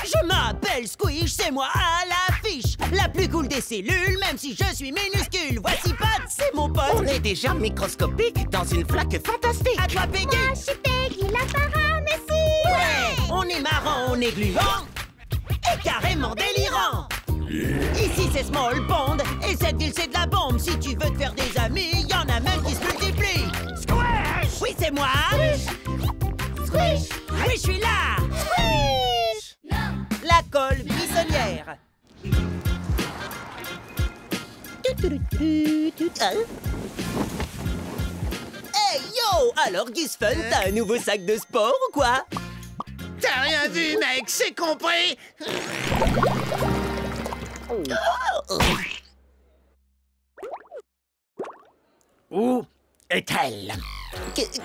Je m'appelle Squish, c'est moi à l'affiche. La plus cool des cellules, même si je suis minuscule. Voici Pat, c'est mon pote. On est déjà microscopique dans une flaque fantastique. À toi, Peggy. Moi, je suis Peggy, la paramécie. Ouais, on est marrant, on est gluant et carrément délirant. Ici, c'est Small Pond et cette ville, c'est de la bombe. Si tu veux te faire des amis, y en a même qui se multiplient. Squish! Oui, c'est moi. Squish. Oui, je suis là. Squish. La colle buissonnière. Hey yo! Alors Gizfun, t'as un nouveau sac de sport ou quoi? T'as rien vu, mec, c'est compris. Où est-elle?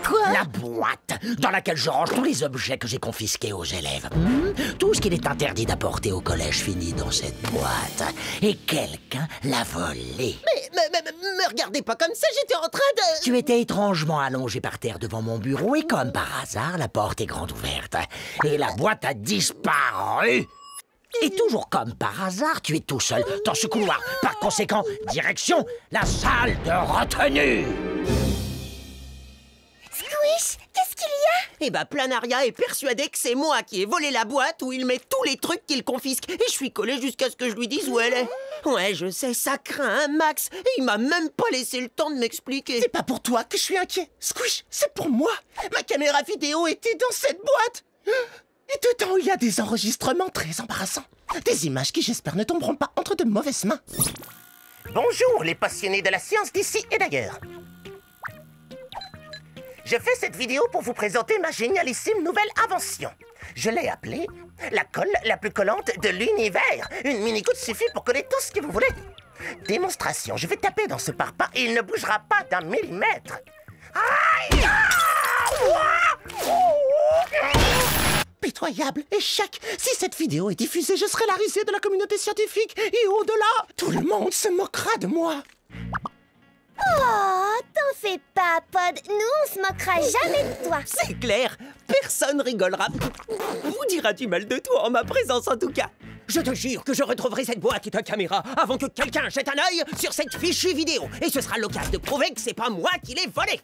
Quoi? La boîte dans laquelle je range tous les objets que j'ai confisqués aux élèves. Tout ce qu'il est interdit d'apporter au collège finit dans cette boîte. Et quelqu'un l'a volé. Mais me regardez pas comme ça, j'étais en train de... Tu étais étrangement allongé par terre devant mon bureau et comme par hasard, la porte est grande ouverte. Et la boîte a disparu. Et toujours comme par hasard, tu es tout seul dans ce couloir. Par conséquent, direction la salle de retenue. Squish, qu'est-ce qu'il y a? Eh ben, Planaria est persuadé que c'est moi qui ai volé la boîte où il met tous les trucs qu'il confisque. Et je suis collé jusqu'à ce que je lui dise où elle est. Ouais, je sais, ça craint un max. Et il m'a même pas laissé le temps de m'expliquer. C'est pas pour toi que je suis inquiet. Squish, c'est pour moi. Ma caméra vidéo était dans cette boîte. Et dedans, il y a des enregistrements très embarrassants. Des images qui, j'espère, ne tomberont pas entre de mauvaises mains. Bonjour les passionnés de la science d'ici et d'ailleurs. Je fais cette vidéo pour vous présenter ma génialissime nouvelle invention. Je l'ai appelée la colle la plus collante de l'univers. Une mini-goutte suffit pour coller tout ce que vous voulez. Démonstration, je vais taper dans ce parpaing et il ne bougera pas d'un millimètre. Aïe! Pitoyable échec. Si cette vidéo est diffusée, je serai la risée de la communauté scientifique. Et au-delà, tout le monde se moquera de moi. Oh, t'en fais pas, Pod. Nous, on se moquera jamais de toi. C'est clair, personne rigolera. Vous dira du mal de toi en ma présence en tout cas. Je te jure que je retrouverai cette boîte et ta caméra avant que quelqu'un jette un œil sur cette fichue vidéo. Et ce sera l'occasion de prouver que c'est pas moi qui l'ai volée.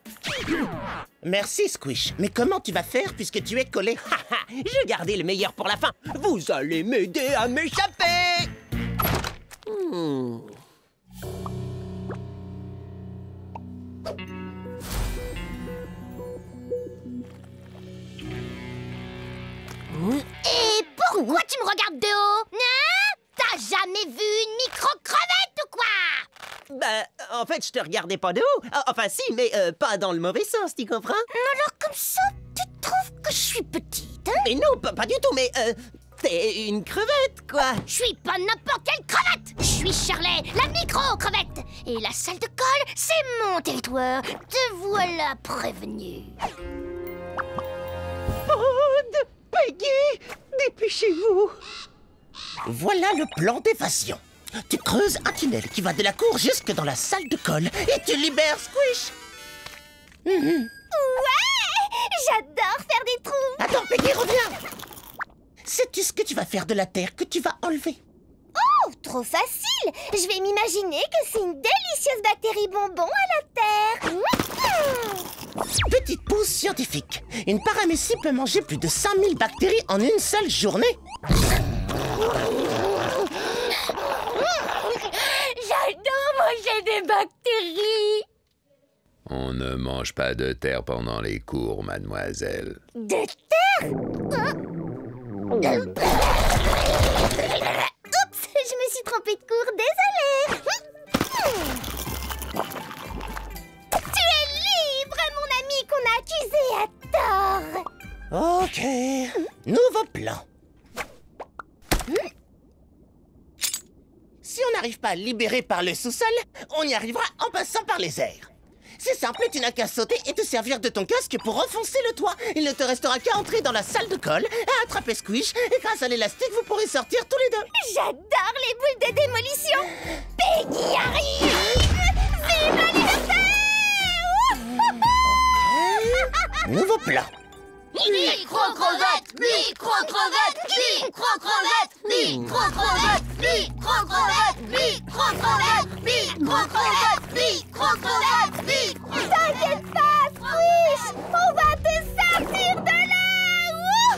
Merci Squish, mais comment tu vas faire puisque tu es collé? J'ai gardé le meilleur pour la fin. Vous allez m'aider à m'échapper. Et pourquoi tu me regardes de haut? Hein? T'as jamais vu une micro-crevette ou quoi? Bah, en fait, je te regardais pas de haut. Enfin, si, mais pas dans le mauvais sens, tu comprends? Alors comme ça, tu trouves que je suis petite, hein? Mais non, pas du tout, mais t'es une crevette, quoi. Je suis pas n'importe quelle crevette. Je suis Shirley, la micro-crevette. Et la salle de colle, c'est mon territoire. Te voilà prévenu. Pod, Peggy, dépêchez-vous. Voilà le plan d'évasion. Tu creuses un tunnel qui va de la cour jusque dans la salle de colle et tu libères Squish. Ouais! J'adore faire des trous. Attends, Peggy, reviens. Sais-tu ce que tu vas faire de la terre que tu vas enlever? Oh, trop facile. Je vais m'imaginer que c'est une délicieuse bactérie bonbon à la terre. Petite pause scientifique. Une paramécie peut manger plus de 5000 bactéries en une seule journée. J'adore manger des bactéries. On ne mange pas de terre pendant les cours, mademoiselle. De terre? Oups, je me suis trompée de cours, désolée. Tu es libre, mon ami qu'on a accusé à tort. Ok. Nouveau plan. Si on n'arrive pas à le libérer par le sous-sol, on y arrivera en passant par les airs. C'est simple, tu n'as qu'à sauter et te servir de ton casque pour enfoncer le toit. Il ne te restera qu'à entrer dans la salle de colle, à attraper Squish, et grâce à l'élastique, vous pourrez sortir tous les deux. J'adore les boules de démolition. Peggy arrive. Vive la liberté. Nouveau plan. Micro-crevette, micro-crevette, micro-crevette, micro-crevette, micro-crevette, micro-crevette, micro-crevette, micro-crevette, micro-crevette. T'inquiète pas, Squish! On va te sortir de là!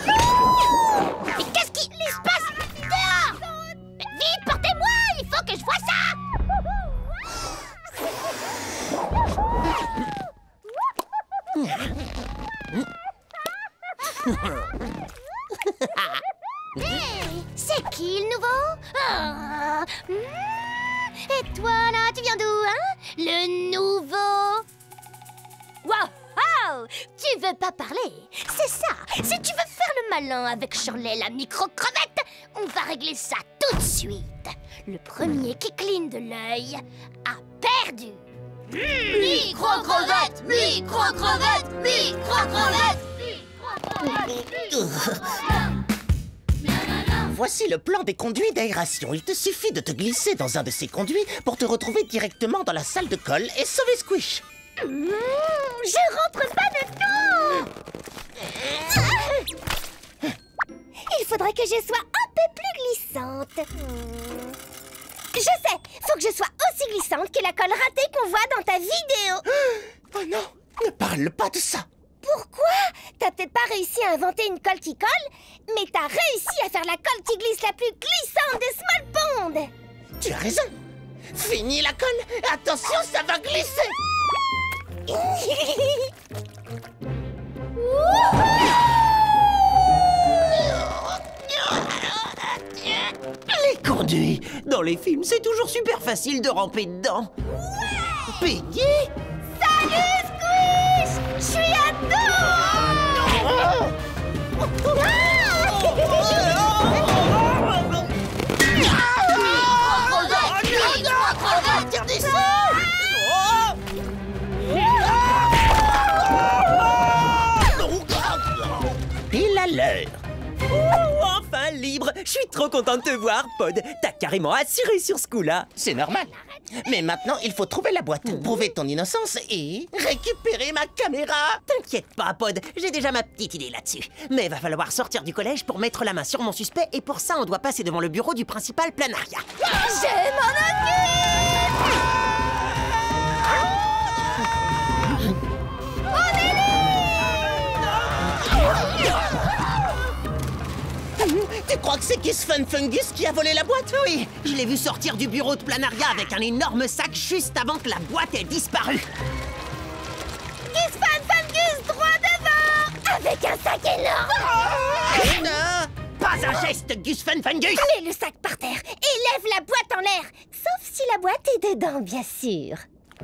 Wouhou! Mais qu'est-ce qui se passe dehors? Vite, portez-moi! Il faut que je voie ça! Hey, c'est qui le nouveau? Et toi là, tu viens d'où, hein? Le nouveau? Wow! Tu veux pas parler? C'est ça! Si tu veux faire le malin avec Shirley la micro-crevette, on va régler ça tout de suite. Le premier qui cligne de l'œil a perdu. Micro-crevette! Micro-crevette! Micro-crevette! Voici le plan des conduits d'aération. Il te suffit de te glisser dans un de ces conduits pour te retrouver directement dans la salle de colle et sauver Squish. Je rentre pas dedans! Il faudrait que je sois un peu plus glissante. Je sais! Faut que je sois aussi glissante que la colle ratée qu'on voit dans ta vidéo! Oh non! Ne parle pas de ça! Pourquoi? T'as peut-être pas réussi à inventer une colle qui colle, mais t'as réussi à faire la colle qui glisse la plus glissante de Small Pond! Tu as raison! Fini la colle! Attention, ça va glisser! Les conduits! Dans les films, c'est toujours super facile de ramper dedans. Piggy! Salut, Squish! Je suis à Pile à l'heure! Enfin libre! Je suis trop content de te voir, Pod. T'as carrément assuré sur ce coup-là. C'est normal. Mais maintenant, il faut trouver la boîte, prouver ton innocence et récupérer ma caméra. T'inquiète pas, Pod. J'ai déjà ma petite idée là-dessus. Mais va falloir sortir du collège pour mettre la main sur mon suspect et pour ça, on doit passer devant le bureau du principal Planaria. Je m'en Tu crois que c'est Kiss Fun Fungus qui a volé la boîte? Oui, je l'ai vu sortir du bureau de Planaria avec un énorme sac juste avant que la boîte ait disparu. Kiss Fun Fungus droit devant! Avec un sac énorme! Pas un geste, Gus Fun Fungus! Mets le sac par terre et lève la boîte en l'air! Sauf si la boîte est dedans, bien sûr.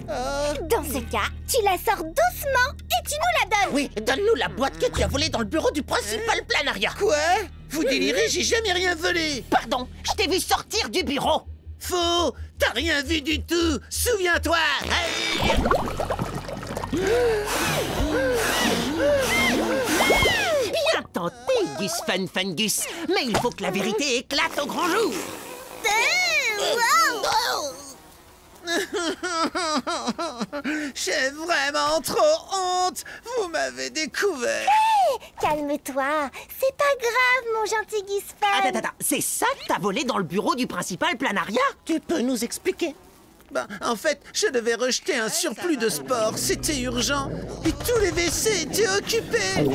Dans ce cas, tu la sors doucement et tu nous la donnes! Oui, donne-nous la boîte que tu as volée dans le bureau du principal Planaria. Quoi? Vous délirez, j'ai jamais rien volé! Pardon, je t'ai vu sortir du bureau! Faux! T'as rien vu du tout! Souviens-toi! Hey! Bien tenté, Gus Fun Fungus! Mais il faut que la vérité éclate au grand jour! J'ai vraiment trop honte! Vous m'avez découvert! Calme-toi, c'est pas grave, mon gentil Gus Fun. Attends, c'est ça que t'as volé dans le bureau du principal Planaria? Tu peux nous expliquer? Ben, en fait, je devais rejeter un surplus de sport, c'était urgent, et tous les WC étaient occupés.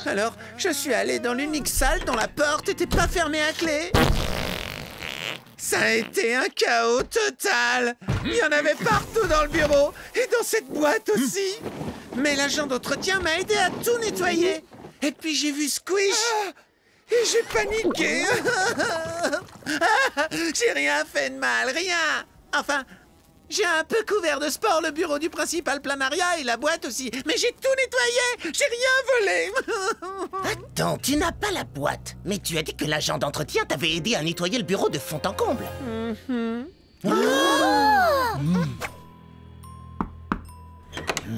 Alors, je suis allé dans l'unique salle dont la porte était pas fermée à clé. Ça a été un chaos total. Il y en avait partout dans le bureau, et dans cette boîte aussi. Mais l'agent d'entretien m'a aidé à tout nettoyer. Et puis j'ai vu Squish, et j'ai paniqué. J'ai rien fait de mal, rien. Enfin, j'ai un peu couvert de sport le bureau du principal Planaria et la boîte aussi. Mais j'ai tout nettoyé, j'ai rien volé. Attends, tu n'as pas la boîte. Mais tu as dit que l'agent d'entretien t'avait aidé à nettoyer le bureau de fond en comble.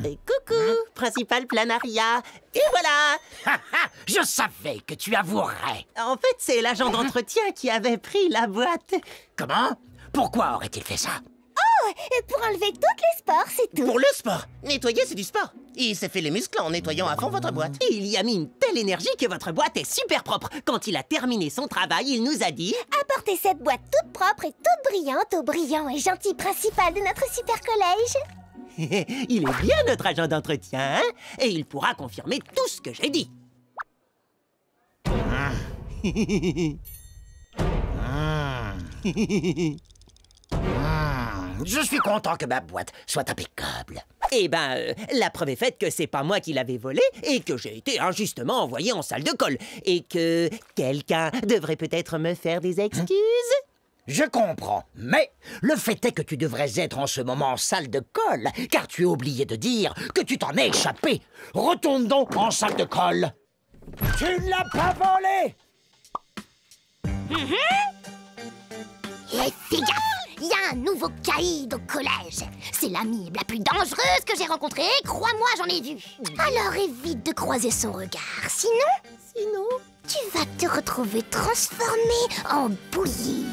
Et coucou, principal Planaria. Et voilà! Je savais que tu avouerais. En fait, c'est l'agent d'entretien qui avait pris la boîte. Comment? Pourquoi aurait-il fait ça? Oh, pour enlever toutes les spores, c'est tout. Pour le sport. Nettoyer, c'est du sport. Il s'est fait les muscles en nettoyant à fond votre boîte. Et il y a mis une telle énergie que votre boîte est super propre. Quand il a terminé son travail, il nous a dit... Apportez cette boîte toute propre et toute brillante au brillant et gentil principal de notre super collège. Il est bien notre agent d'entretien, hein? Et il pourra confirmer tout ce que j'ai dit. Je suis content que ma boîte soit impeccable. Eh ben, la preuve est faite que c'est pas moi qui l'avais volée et que j'ai été injustement envoyé en salle de colle. Et que quelqu'un devrait peut-être me faire des excuses. Je comprends, mais le fait est que tu devrais être en ce moment en salle de colle, car tu as oublié de dire que tu t'en es échappé. Retourne donc en salle de colle. Tu ne l'as pas volé. Et fais gaffe, il y a un nouveau caïd au collège. C'est l'ami la plus dangereuse que j'ai rencontrée, crois-moi, j'en ai vu. Alors évite de croiser son regard, sinon, tu vas te retrouver transformé en bouillie.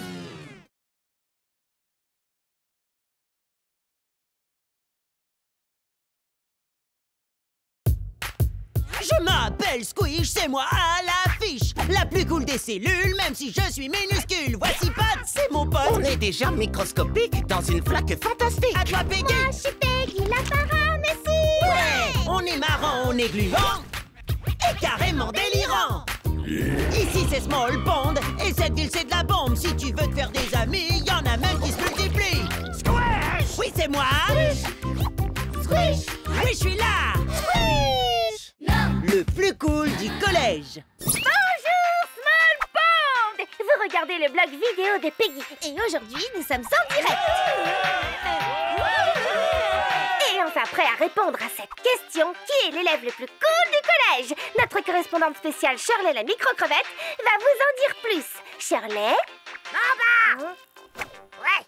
Je m'appelle Squish, c'est moi à l'affiche. La plus cool des cellules, même si je suis minuscule. Voici Pat, c'est mon pote. On est déjà microscopique dans une flaque fantastique. À toi, Peggy. Moi, je suis Peggy, la paramécie. Ouais. On est marrant, on est gluant et carrément délirant. Ici, c'est Small Pond et cette ville, c'est de la bombe. Si tu veux te faire des amis, y en a même qui se multiplient. Squish! Oui, c'est moi. Squish. Oui, je suis là. Le plus cool du collège. Bonjour, Small Pond. Vous regardez le blog vidéo de Peggy. Et aujourd'hui, nous sommes en direct. Et on s'apprête à répondre à cette question. Qui est l'élève le plus cool du collège? Notre correspondante spéciale, Shirley la micro-crevette, va vous en dire plus. Shirley? Ouais.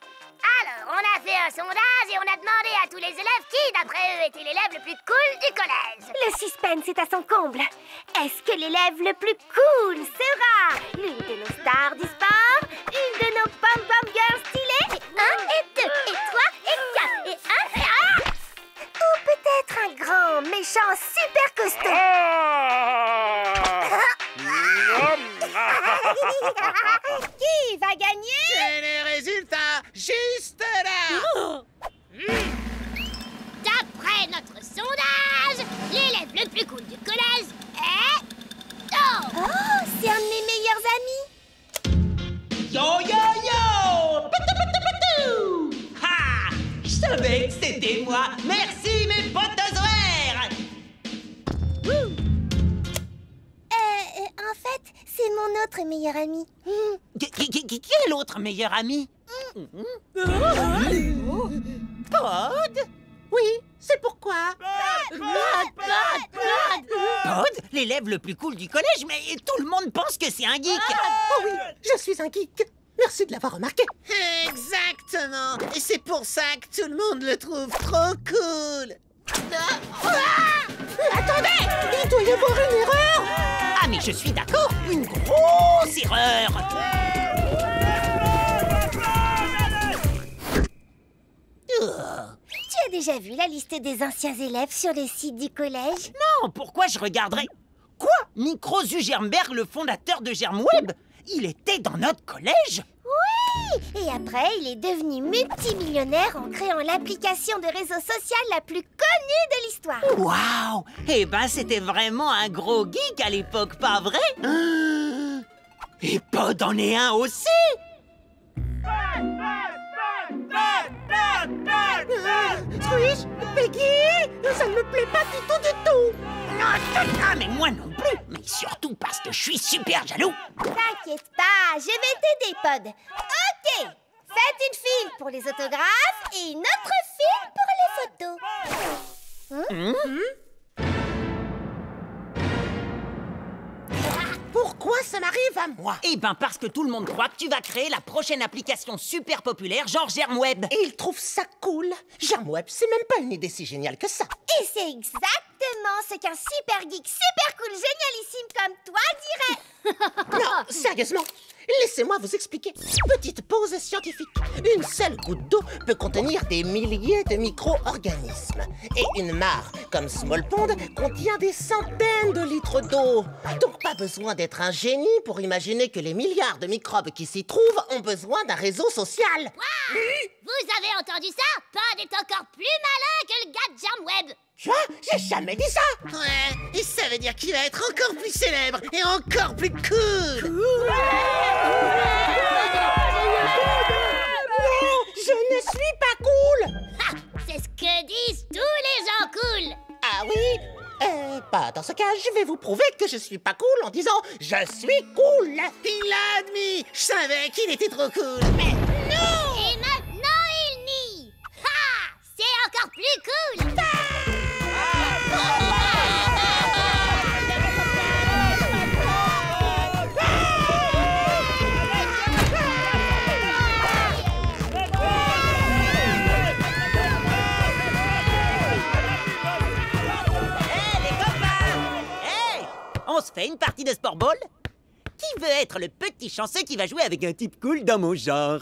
Alors, on a fait un sondage et on a demandé à tous les élèves qui, d'après eux, était l'élève le plus cool du collège. Le suspense est à son comble. Est-ce que l'élève le plus cool sera l'une de nos stars du sport, une de nos pom-pom girls stylées, et 1 et 2, et 3 et 4, et 1 et 1, ou peut-être un grand, méchant, super costaud? Qui va gagner? C'est les résultats juste là. D'après notre sondage, l'élève le plus cool du collège est... Oh! Oh, c'est un de mes meilleurs amis. Yo, yo, yo! Patou, patou, patou! Ha! Je savais que c'était moi. Merci, mes potozoaires! En fait, c'est mon autre meilleur ami. Quel autre meilleur ami? Pod? Oui, c'est pourquoi. Pod, l'élève le plus cool du collège, mais tout le monde pense que c'est un geek. Oh oui, je suis un geek. Merci de l'avoir remarqué. Exactement. Et c'est pour ça que tout le monde le trouve trop cool. Attendez, il doit y avoir une erreur. Ah, mais je suis d'accord, une grosse erreur. Tu as déjà vu la liste des anciens élèves sur les sites du collège? Non, pourquoi je regarderais? Quoi? Micro Zuckerberg, le fondateur de GermWeb? Il était dans notre collège? Oui! Et après, il est devenu multimillionnaire en créant l'application de réseau social la plus connue de l'histoire. Waouh! Eh ben, c'était vraiment un gros geek à l'époque, pas vrai? Et Pod en est un aussi! Squish, Peggy, ça ne me plaît pas du tout. Ah, mais moi non plus! Mais surtout parce que je suis super jaloux! T'inquiète pas, je vais t'aider, Pod. Ok! Faites une file pour les autographes et une autre file pour les photos. Pourquoi ça m'arrive à moi? Eh ben, parce que tout le monde croit que tu vas créer la prochaine application super populaire, genre GermWeb. Et il trouve ça cool. GermWeb, c'est même pas une idée si géniale que ça. Et c'est exactement ce qu'un super geek super cool génialissime comme toi dirait. Non, sérieusement, Laissez-moi vous expliquer. Petite pause scientifique. Une seule goutte d'eau peut contenir des milliers de micro-organismes. Et une mare, comme Small Pond, contient des centaines de litres d'eau. Donc pas besoin d'être un génie pour imaginer que les milliards de microbes qui s'y trouvent ont besoin d'un réseau social. Vous avez entendu ça? Pod est encore plus malin que le gars de Germweb. Quoi? J'ai jamais dit ça! Ouais, et ça veut dire qu'il va être encore plus célèbre et encore plus cool. Non, je ne suis pas cool! Ha! C'est ce que disent tous les gens cool. Ah oui? Bah dans ce cas, je vais vous prouver que je suis pas cool en disant « Je suis cool !» Il l'a admis. Je savais qu'il était trop cool. Mais Non! Et maintenant, il nie. Ha! C'est encore plus cool. On se fait une partie de sport ball? Qui veut être le petit chanceux qui va jouer avec un type cool dans mon genre?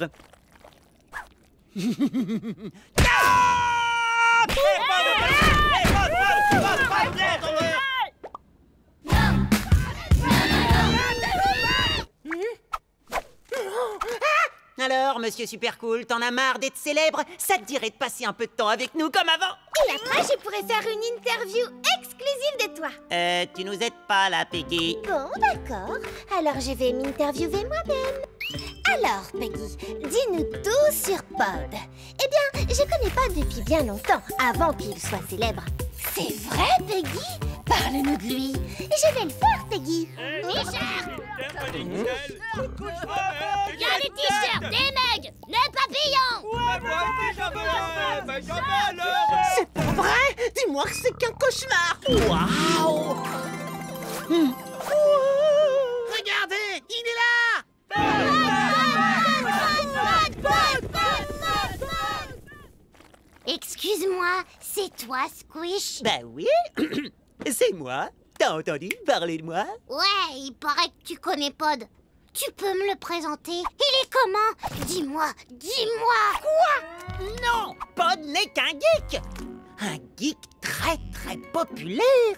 Alors, monsieur super cool, t'en as marre d'être célèbre? Ça te dirait de passer un peu de temps avec nous comme avant? Et après, je pourrais faire une interview exclusive de toi. Tu nous aides pas là, Peggy. Bon, d'accord. Alors, je vais m'interviewer moi-même. Alors, Peggy, dis-nous tout sur Pod. Eh bien, je connais Pod depuis bien longtemps, avant qu'il soit célèbre. C'est vrai, Peggy? Parle-nous de lui. Je vais le faire, Peggy. T-shirt! Il y a des t-shirts, des mugs, le papillon. C'est pas vrai! Dis-moi que c'est qu'un cauchemar! Waouh! regardez, il est là. Excuse-moi, c'est toi, Squish? Ben oui, c'est moi. T'as entendu parler de moi? Ouais, il paraît que tu connais Pod. Tu peux me le présenter? Il est comment? Dis-moi, dis-moi! Quoi? Non, Pod n'est qu'un geek. Un geek très très populaire.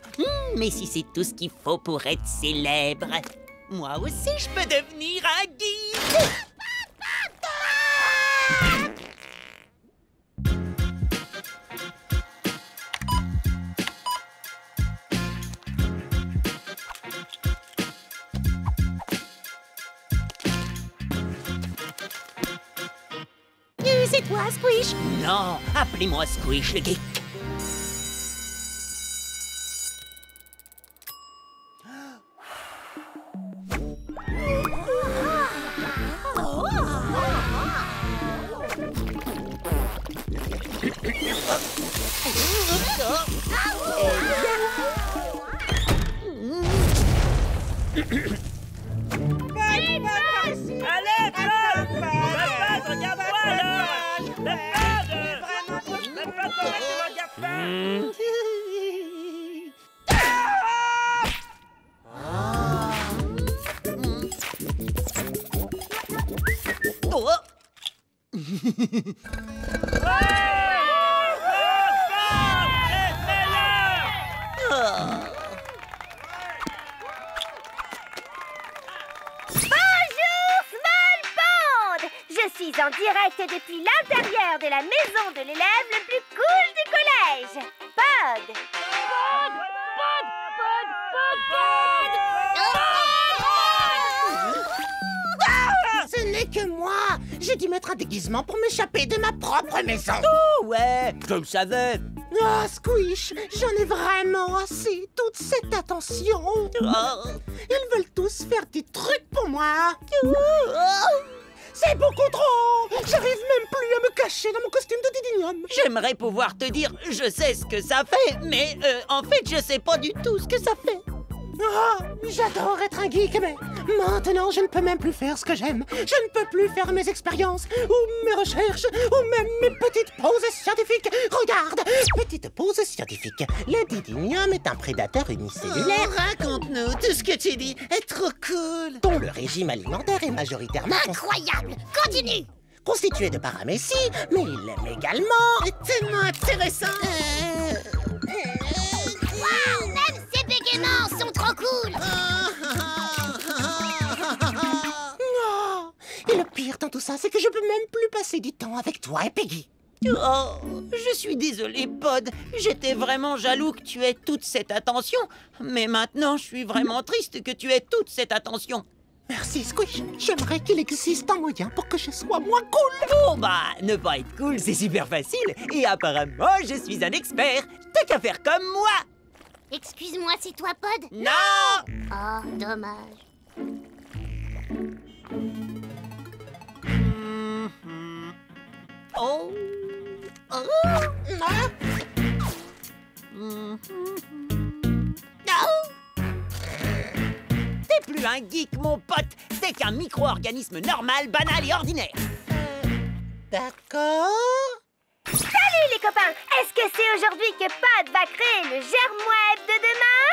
Mais si c'est tout ce qu'il faut pour être célèbre, moi aussi je peux devenir un geek. C'est toi, Squish? Non, appelez-moi Squish le geek. En direct depuis l'intérieur de la maison de l'élève le plus cool du collège. Pod! Ce n'est que moi! J'ai dû mettre un déguisement pour m'échapper de ma propre maison! Oh ouais, je le savais. Ah, Squish, j'en ai vraiment assez, toute cette attention! Oh. Ils veulent tous faire des trucs pour moi! C'est beaucoup trop! J'arrive même plus à me cacher dans mon costume de Didinium! J'aimerais pouvoir te dire, je sais ce que ça fait, mais en fait, je sais pas du tout ce que ça fait. Oh, j'adore être un geek, mais maintenant je ne peux même plus faire ce que j'aime. Je ne peux plus faire mes expériences, ou mes recherches, ou même mes petites pauses scientifiques. Regarde, petite pause scientifique. Le didinium est un prédateur unicellulaire. Raconte-nous, tout ce que tu dis est trop cool. Dont le régime alimentaire est majoritairement Incroyable! Continue! constitué de paramécie, mais il aime également... C'est tellement intéressant. Waouh! Même ses bégaiements sont trop cool! Oh, et le pire dans tout ça, c'est que je peux même plus passer du temps avec toi et Peggy. Oh, je suis désolé, Pod. J'étais vraiment jaloux que tu aies toute cette attention. Mais maintenant, je suis vraiment triste que tu aies toute cette attention. Merci, Squish. J'aimerais qu'il existe un moyen pour que je sois moins cool. Oh bah, ne pas être cool, c'est super facile. Et apparemment, je suis un expert. T'as qu'à faire comme moi. Excuse-moi, c'est toi, Pod? Non! Oh, dommage. Oh! T'es plus un geek, mon pote. T'es qu'un micro-organisme normal, banal et ordinaire. D'accord. Salut les copains! Est-ce que c'est aujourd'hui que Pod va créer le germe web de demain?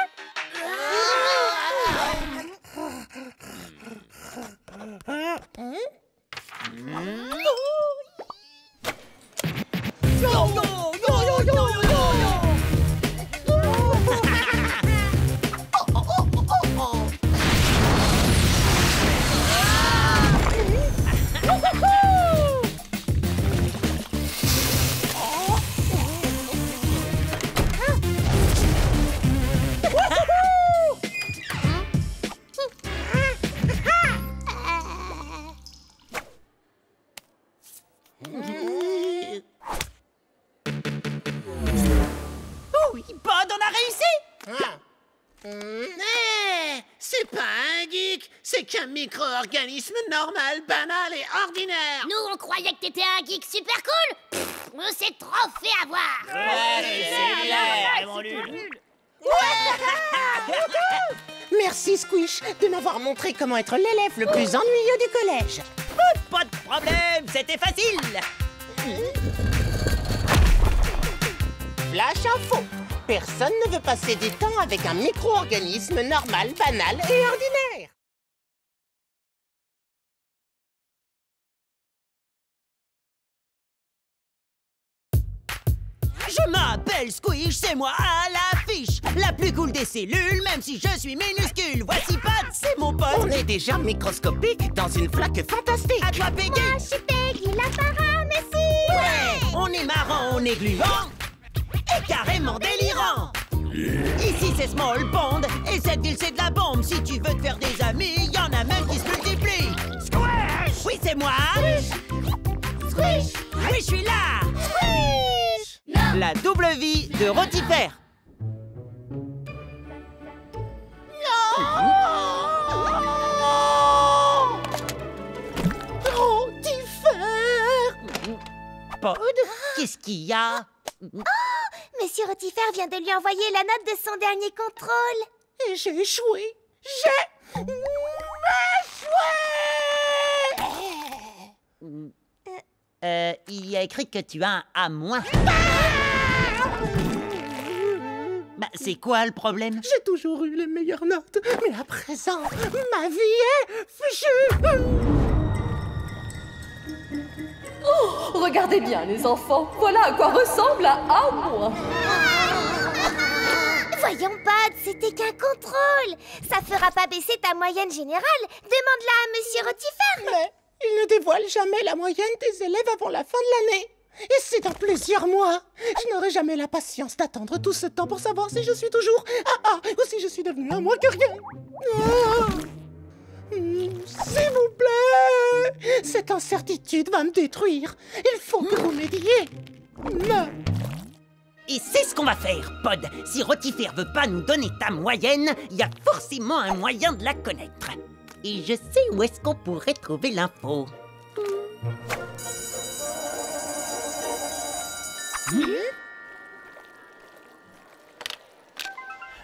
Oui, Pod, on a réussi! C'est pas un geek, c'est qu'un micro-organisme normal, banal et ordinaire. Nous, on croyait que t'étais un geek super cool! Pff, on s'est trop fait avoir! Merci, Squish, de m'avoir montré comment être l'élève le plus ennuyeux du collège. Pas de problème, c'était facile! Flash info. Personne ne veut passer du temps avec un micro-organisme normal, banal et ordinaire. Je m'appelle Squish, c'est moi à l'affiche. La plus cool des cellules, même si je suis minuscule. Voici Pod, c'est mon pote. On est déjà microscopique dans une flaque fantastique. À toi, Peggy. Moi, je suis Peggy, la paramécie! Ouais, on est marrant, on est gluant et carrément délirant. Ici c'est Small Pond et cette ville c'est de la bombe. Si tu veux te faire des amis, y en a même qui se multiplient. Squish! Oui, c'est moi. Squish! Oui, je suis là. Squish! La double vie de Rotifère. Pod, qu'est-ce qu'il y a? Monsieur Rotifère vient de lui envoyer la note de son dernier contrôle. Et j'ai échoué. J'ai échoué. Il y a écrit que tu as un A-. Bah, c'est quoi le problème? J'ai toujours eu les meilleures notes, mais à présent, ma vie est fichue. Oh, regardez bien les enfants, voilà à quoi ressemble un A-. Voyons, Pod, c'était qu'un contrôle. Ça fera pas baisser ta moyenne générale. Demande-la à Monsieur Rotifère. Mais il ne dévoile jamais la moyenne des élèves avant la fin de l'année. Et c'est dans plusieurs mois. Je n'aurai jamais la patience d'attendre tout ce temps pour savoir si je suis toujours AA ou si je suis devenu un moins que rien. Ah. S'il vous plaît, cette incertitude va me détruire. Il faut que vous m'aidiez. Et c'est ce qu'on va faire, Pod. Si Rotifère veut pas nous donner ta moyenne, il y a forcément un moyen de la connaître. Et je sais où est-ce qu'on pourrait trouver l'info.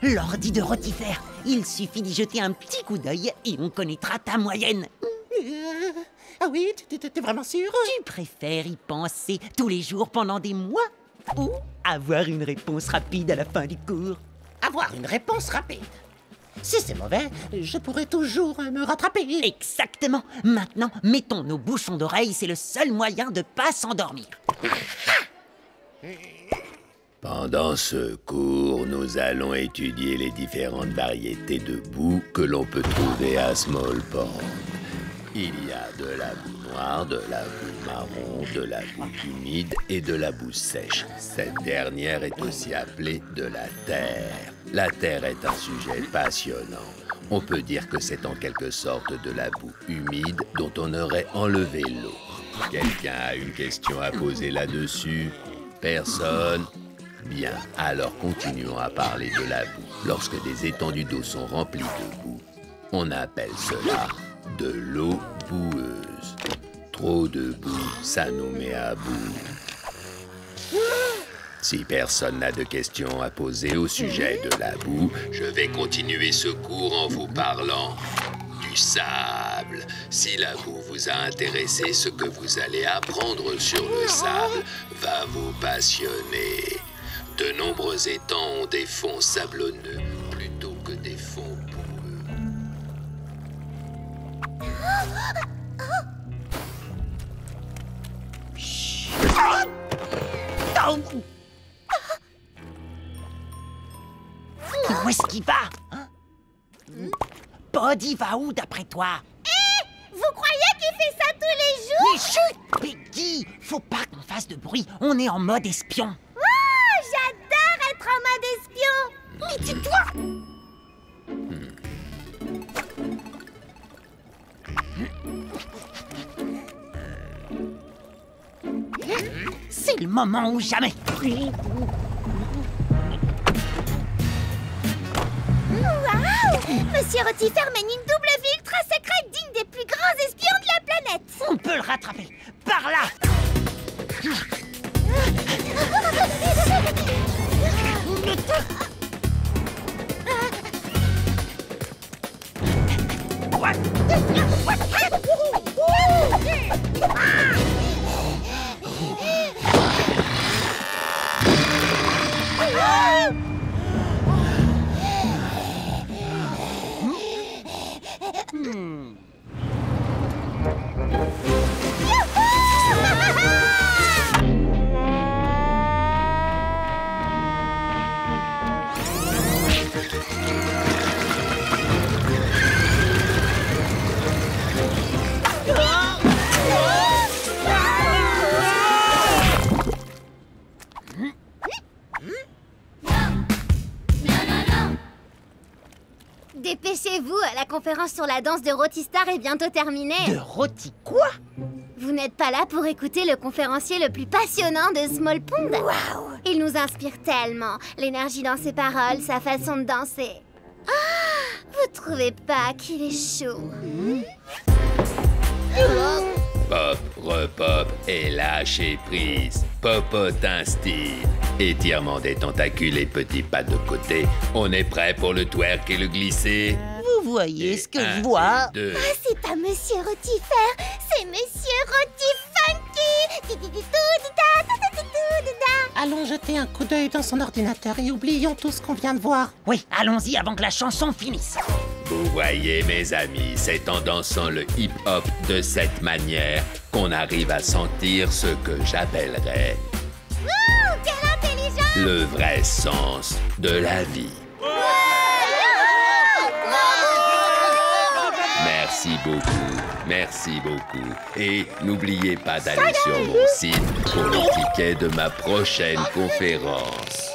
l'ordi de Rotifère. Il suffit d'y jeter un petit coup d'œil et on connaîtra ta moyenne. Ah oui, t'es vraiment sûr? Tu préfères y penser tous les jours pendant des mois ou avoir une réponse rapide à la fin du cours? Avoir une réponse rapide. Si c'est mauvais, je pourrais toujours me rattraper. Exactement. Maintenant, mettons nos bouchons d'oreilles, c'est le seul moyen de pas s'endormir. Pendant ce cours, nous allons étudier les différentes variétés de boue que l'on peut trouver à Small Pond. Il y a de la boue noire, de la boue marron, de la boue humide et de la boue sèche. Cette dernière est aussi appelée de la terre. La terre est un sujet passionnant. On peut dire que c'est en quelque sorte de la boue humide dont on aurait enlevé l'eau. Quelqu'un a une question à poser là-dessus? Personne? Bien, alors continuons à parler de la boue. Lorsque des étendues d'eau sont remplies de boue, on appelle cela de l'eau boueuse. Trop de boue, ça nous met à bout. Si personne n'a de questions à poser au sujet de la boue, je vais continuer ce cours en vous parlant du sable. Si la boue vous a intéressé, ce que vous allez apprendre sur le sable va vous passionner. De nombreux étangs ont des fonds sablonneux plutôt que des fonds boueux. Où est-ce qu'il va? Pod, il va où d'après toi? Vous croyez qu'il fait ça tous les jours? Mais chut! Peggy, faut pas qu'on fasse de bruit, on est en mode espion. Oh, j'adore être en mode espion. Mais tais-toi! C'est le moment ou jamais. Waouh! Monsieur Rotifère mène une double vie ultra secrète digne des plus grands espions de la planète. On peut le rattraper. Par là! Dépêchez-vous, la conférence sur la danse de Rotistar est bientôt terminée. De rôti quoi? Vous n'êtes pas là pour écouter le conférencier le plus passionnant de Small Pond. Waouh! Il nous inspire tellement. L'énergie dans ses paroles, sa façon de danser. Ah! Vous trouvez pas qu'il est chaud? Pop, repop et lâcher prise. Popotin style. Étirement des tentacules et petits pas de côté. On est prêt pour le twerk et le glisser? Vous voyez ce que Un, je vois? deux. Ah, c'est pas Monsieur Rotifère, c'est Monsieur Rotifunky. Allons jeter un coup d'œil dans son ordinateur et oublions tout ce qu'on vient de voir. Oui, allons-y avant que la chanson finisse. Vous voyez, mes amis, c'est en dansant le hip-hop de cette manière qu'on arrive à sentir ce que j'appellerais Quelle intelligence! le vrai sens de la vie. Merci beaucoup, merci beaucoup. Et n'oubliez pas d'aller sur mon site pour le ticket de ma prochaine conférence.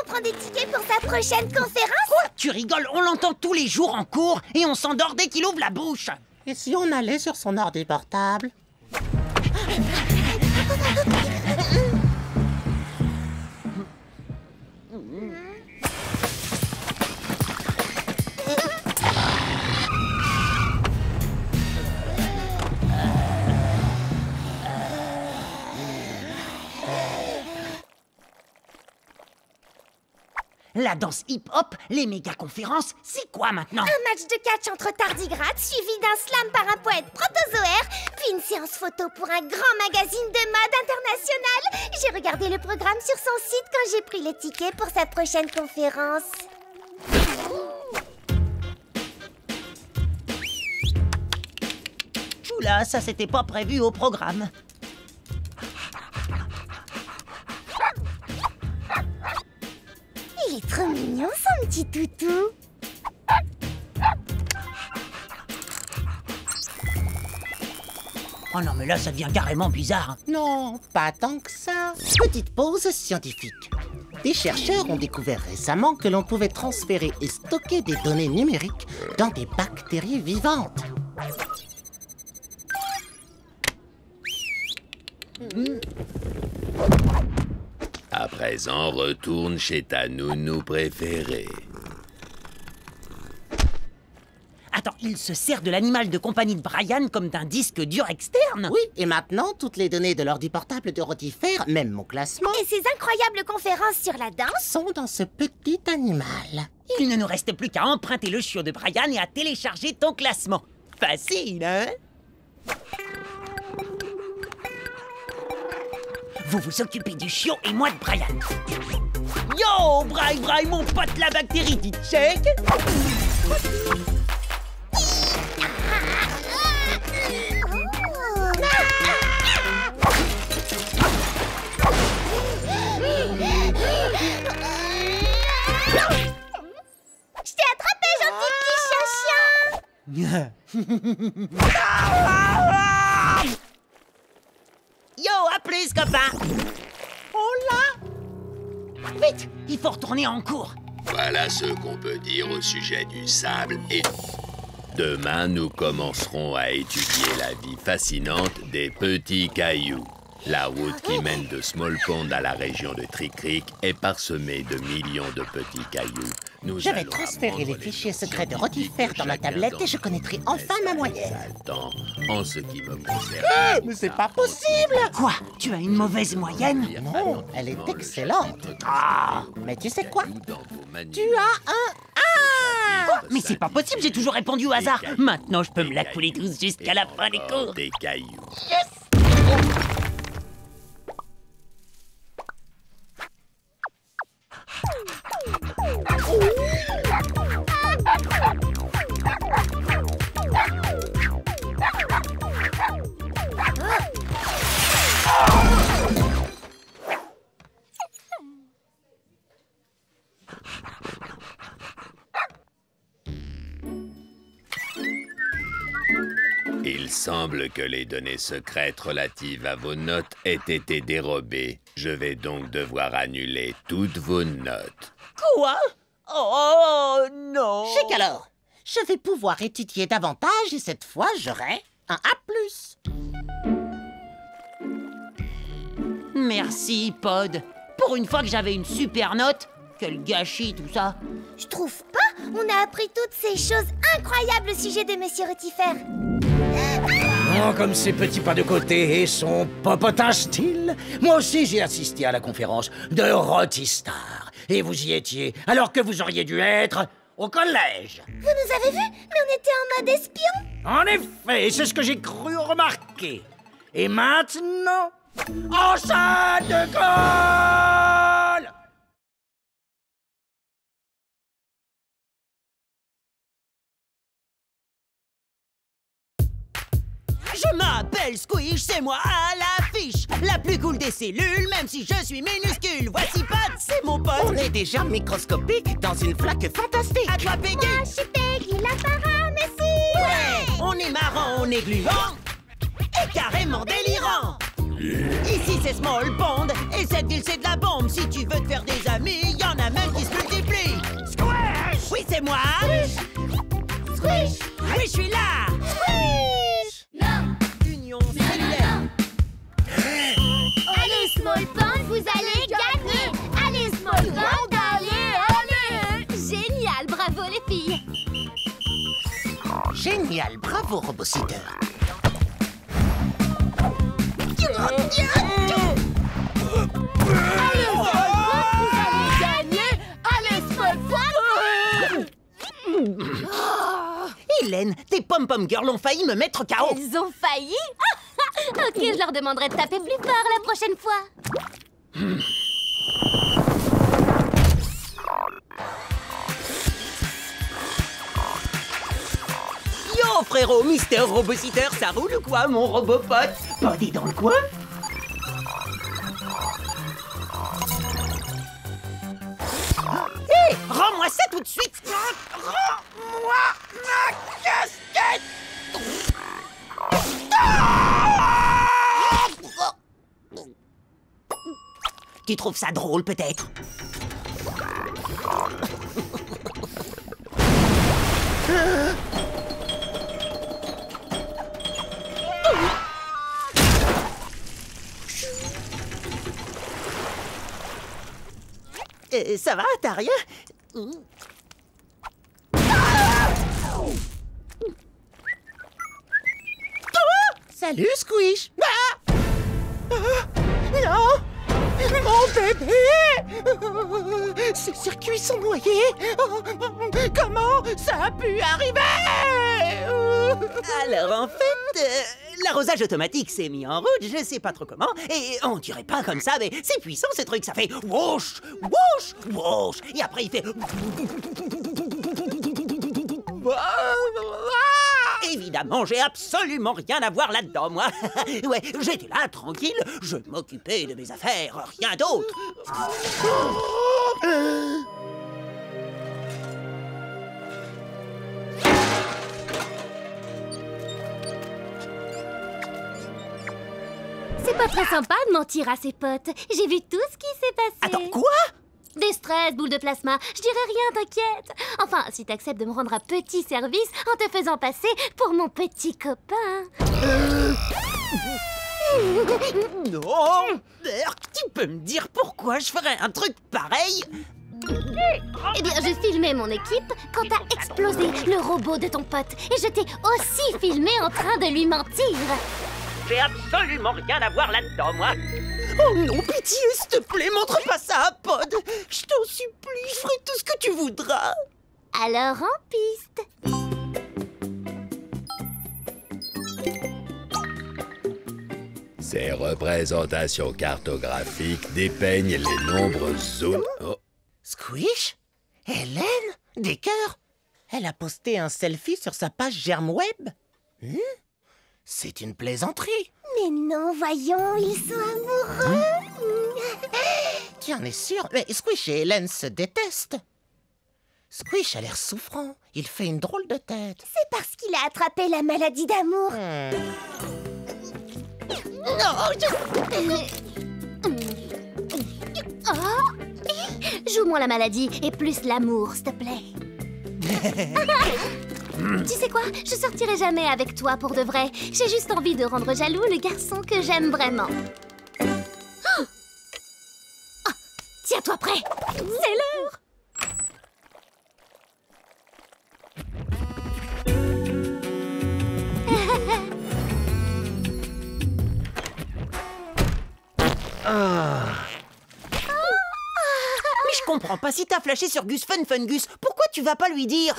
On prend des tickets pour sa prochaine conférence? Quoi? Tu rigoles, on l'entend tous les jours en cours et on s'endort dès qu'il ouvre la bouche. Et si on allait sur son ordi portable? La danse hip-hop, les méga-conférences, c'est quoi maintenant? Un match de catch entre tardigrades, suivi d'un slam par un poète protozoaire, puis une séance photo pour un grand magazine de mode international. J'ai regardé le programme sur son site quand j'ai pris les tickets pour sa prochaine conférence. Oula, ça c'était pas prévu au programme. Il est trop mignon, son petit toutou. Oh non, mais là, ça devient carrément bizarre. Non, pas tant que ça. Petite pause scientifique. Des chercheurs ont découvert récemment que l'on pouvait transférer et stocker des données numériques dans des bactéries vivantes. À présent, retourne chez ta nounou préférée. Attends, il se sert de l'animal de compagnie de Brian comme d'un disque dur externe? Oui, et maintenant, toutes les données de l'ordi portable de Rotifer, même mon classement, Et ces incroyables conférences sur la danse? sont dans ce petit animal. Il ne nous reste plus qu'à emprunter le chiot de Brian et à télécharger ton classement. Facile, hein? Vous vous occupez du chiot et moi de Brian. Yo, Bri, mon pote la bactérie, dit check. Je t'ai attrapé, gentil petit chien-chien. Yo, à plus, copain. Oh là! Vite, il faut retourner en cours. Voilà ce qu'on peut dire au sujet du sable et... Demain, nous commencerons à étudier la vie fascinante des petits cailloux. La route qui mène de Small Pond à la région de Trick Creek est parsemée de millions de petits cailloux. Je vais transférer les fichiers secrets de Rotifer dans ma tablette et je connaîtrai enfin ma moyenne. En ce qui me concerne... Mais c'est pas possible! Quoi? Tu as une mauvaise moyenne? Non, elle est excellente. Ah! Mais tu sais quoi? Tu as un Mais c'est pas possible, j'ai toujours répondu au hasard. Maintenant, je peux me la couler douce jusqu'à la fin des cours. Des cailloux. Il semble que les données secrètes relatives à vos notes aient été dérobées. Je vais donc devoir annuler toutes vos notes. Quoi? Oh non! Chic alors! Je vais pouvoir étudier davantage et cette fois, j'aurai un A+. Merci, Pod. Pour une fois que j'avais une super note, quel gâchis tout ça. Je trouve pas. On a appris toutes ces choses incroyables au sujet de Monsieur Rotifer. Oh, comme ses petits pas de côté et son popotin style. Moi aussi, j'ai assisté à la conférence de Rotistar. Et vous y étiez, alors que vous auriez dû être au collège. Vous nous avez vus, mais on était en mode espion. En effet, c'est ce que j'ai cru remarquer. Et maintenant, en salle de colle! Je m'appelle Squish, c'est moi à l'affiche. La plus cool des cellules, même si je suis minuscule. Voici Pat, c'est mon pote. On est déjà microscopique dans une flaque fantastique. À toi, Peggy. Moi, je suis Peggy, la paramécie. Ouais. On est marrant, on est gluant et carrément délirant. Ici c'est Small Pond et cette ville c'est de la bombe. Si tu veux te faire des amis, y en a même qui se multiplient. Squish! Oui, c'est moi. Squish. Oui, je suis là. Squish. Non. Union cellulaire. Allez, Small Pond, vous allez gagner. Allez, Small Pond, allez. Génial, bravo les filles. Génial, bravo, Robocideur. Allez, Small Pond, vous allez gagner. Allez, Small Hélène, tes pom-pom girls ont failli me mettre KO. Ils ont failli? Ok, je leur demanderai de taper plus fort la prochaine fois. Yo frérot, Mister Robositter, ça roule ou quoi mon robot pote? Body dans le coin? Hé, rends-moi ça tout de suite! Rends-moi ma casquette! Tu trouves ça drôle peut-être? Ça va, t'as rien? Salut, Squish. Non, mon bébé. Ces circuits sont noyés. Comment ça a pu arriver? Alors en fait, l'arrosage automatique s'est mis en route, je sais pas trop comment, et on dirait pas comme ça, mais c'est puissant ce truc, ça fait whoosh, whoosh, whoosh, et après il fait... Évidemment, j'ai absolument rien à voir là-dedans, moi. Ouais, j'étais là, tranquille, je m'occupais de mes affaires, rien d'autre. C'est pas très sympa de mentir à ses potes. J'ai vu tout ce qui s'est passé. Attends, quoi? Des stress, boule de plasma. Je dirais rien, t'inquiète. Enfin, si t'acceptes de me rendre un petit service en te faisant passer pour mon petit copain. Non, Berk, tu peux me dire pourquoi je ferais un truc pareil? Eh bien, je filmais mon équipe quand t'as explosé le robot de ton pote. Et je t'ai aussi filmé en train de lui mentir. J'ai absolument rien à voir là-dedans, moi. Oh non, pitié, s'il te plaît, montre pas ça à Pod. Je t'en supplie, je ferai tout ce que tu voudras. Alors, en piste. Ces représentations cartographiques dépeignent les nombreuses zones... Oh. Squish? Hélène? Des cœurs? Elle a posté un selfie sur sa page GermWeb? C'est une plaisanterie. Mais non, voyons, ils sont amoureux. Tu en es sûr? Mais Squish et Hélène se détestent. Squish a l'air souffrant. Il fait une drôle de tête. C'est parce qu'il a attrapé la maladie d'amour. Joue-moi la maladie et plus l'amour, s'il te plaît. Tu sais quoi? Je sortirai jamais avec toi pour de vrai. J'ai juste envie de rendre jaloux le garçon que j'aime vraiment. Oh! Tiens-toi prêt! C'est l'heure! Mais je comprends pas, si t'as flashé sur Gus Fun Gus, pourquoi tu vas pas lui dire?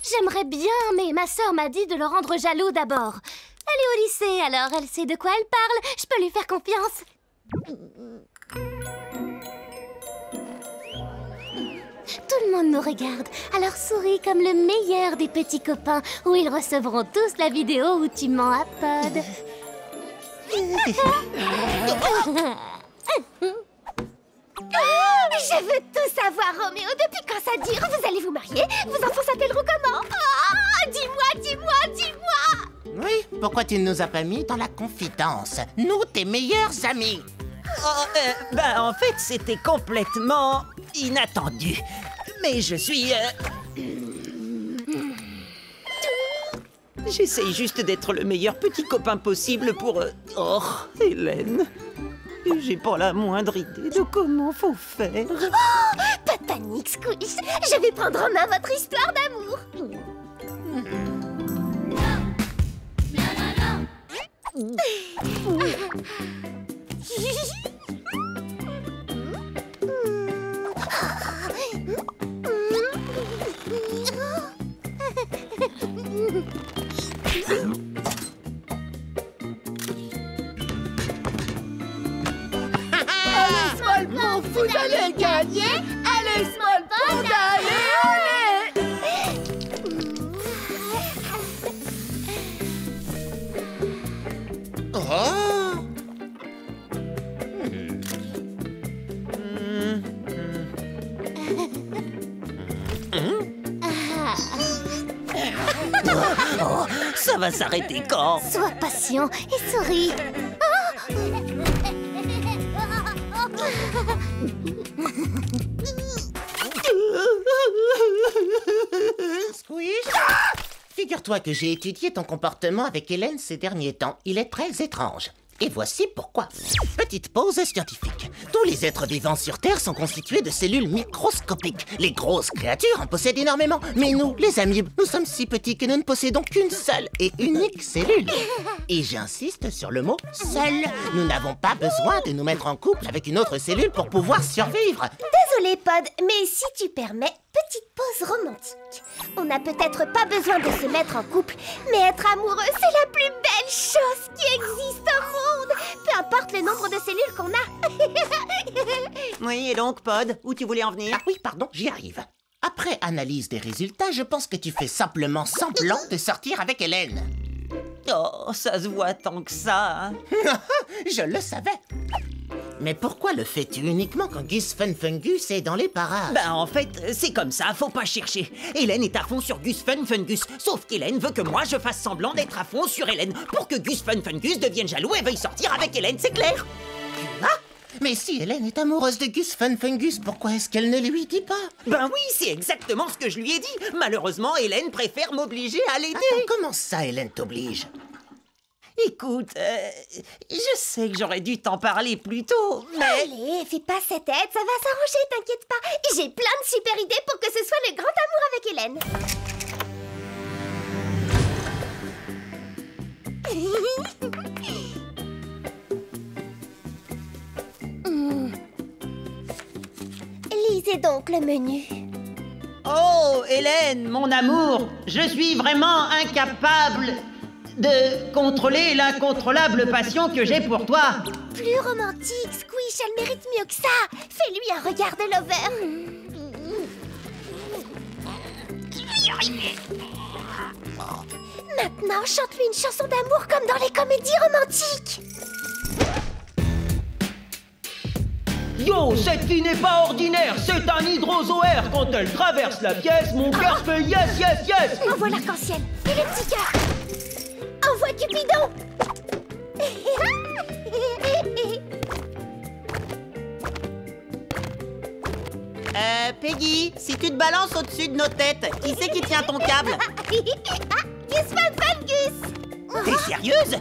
J'aimerais bien, mais ma sœur m'a dit de le rendre jaloux d'abord. Elle est au lycée, alors elle sait de quoi elle parle. Je peux lui faire confiance. Tout le monde me regarde, alors souris comme le meilleur des petits copains, où ils recevront tous la vidéo où tu mens à Pod. Je veux tout savoir, Roméo. Depuis quand ça dure? Vous allez vous marier? Vos enfants s'appelleront comment? Oh, dis-moi! Oui, pourquoi tu ne nous as pas mis dans la confidence? Nous, tes meilleurs amis. En fait, c'était complètement inattendu. Mais je suis... J'essaye juste d'être le meilleur petit copain possible pour... Oh, Hélène. J'ai pas la moindre idée de comment faut faire. Oh, pas de panique, Squish. Je vais prendre en main votre histoire d'amour. Allez, Smallpond, vous allez gagner! Allez, Smallpond, allez! Oh! Oh, ça va s'arrêter quand? Sois patient et souris. Squish! Figure-toi que j'ai étudié ton comportement avec Hélène ces derniers temps. Il est très étrange. Et voici pourquoi. Petite pause scientifique. Tous les êtres vivants sur Terre sont constitués de cellules microscopiques. Les grosses créatures en possèdent énormément. Mais nous, les amibes, nous sommes si petits que nous ne possédons qu'une seule et unique cellule. Et j'insiste sur le mot « seul ». Nous n'avons pas besoin de nous mettre en couple avec une autre cellule pour pouvoir survivre. Désolé, Pod, mais si tu permets, petite pause romantique. On n'a peut-être pas besoin de se mettre en couple, mais être amoureux, c'est la plus belle chose qui existe au monde. Peu importe le nombre de cellules qu'on a. Oui, et donc, Pod, où tu voulais en venir? Ah oui, pardon, j'y arrive. Après analyse des résultats, je pense que tu fais simplement semblant de sortir avec Hélène. Oh, ça se voit tant que ça. Hein? Je le savais. Mais pourquoi le fais-tu uniquement quand Gus Funfungus est dans les parages? Ben, en fait, c'est comme ça, faut pas chercher. Hélène est à fond sur Gus Funfungus, sauf qu'Hélène veut que moi je fasse semblant d'être à fond sur Hélène pour que Gus Funfungus devienne jaloux et veuille sortir avec Hélène, c'est clair? Ah! Mais si Hélène est amoureuse de Gus Funfungus, pourquoi est-ce qu'elle ne lui dit pas? Ben oui, c'est exactement ce que je lui ai dit. Malheureusement, Hélène préfère m'obliger à l'aider. Attends, comment ça, Hélène t'oblige? Écoute, je sais que j'aurais dû t'en parler plus tôt, mais... Allez, fais pas cette tête, ça va s'arranger, t'inquiète pas. J'ai plein de super idées pour que ce soit le grand amour avec Hélène. Lisez donc le menu. Oh, Hélène, mon amour, je suis vraiment incapable de contrôler l'incontrôlable passion que j'ai pour toi. Plus romantique, Squish, elle mérite mieux que ça. Fais-lui un regard de lover. Maintenant, chante-lui une chanson d'amour comme dans les comédies romantiques. Yo, cette fille n'est pas ordinaire, c'est un hydrozoaire. Quand elle traverse la pièce, mon cœur fait yes, yes, yes. Envoie l'arc-en-ciel et le petit cœur. Envoie Cupidon. Peggy, si tu te balances au-dessus de nos têtes, qui c'est qui tient ton câble? Gus Funfungus. T'es sérieuse?